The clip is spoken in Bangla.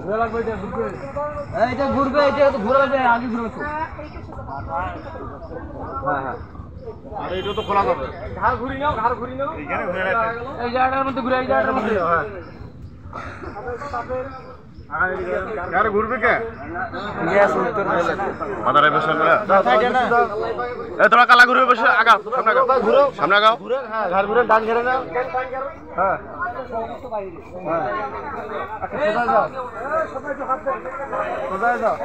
ঘোরা লাগবে এটা ঘুরবে এইটা ঘুরবে এটা তো ঘোরা লাগবে আগে ঘুরবে তো হ্যাঁ হ্যাঁ আরে এটা তো খোলা যাবে ঘাড় ঘুরি নাও এইখানে ঘুরে রাখতে এই জায়গাটার মধ্যে ঘুরে এই জায়গাটার মধ্যে হ্যাঁ আরে ঘুরবে কে গ্যাস উত্তর মাদারে বসে না এ তোরা কালা ঘুরবে বসে আগা সামনে আগা ঘুরো সামনে আগা ঘুরে হ্যাঁ ঘাড় ঘুরে ডান ঘেরে নাও হ্যাঁ হ্যাঁ কোথায় যাও কোথায় যাও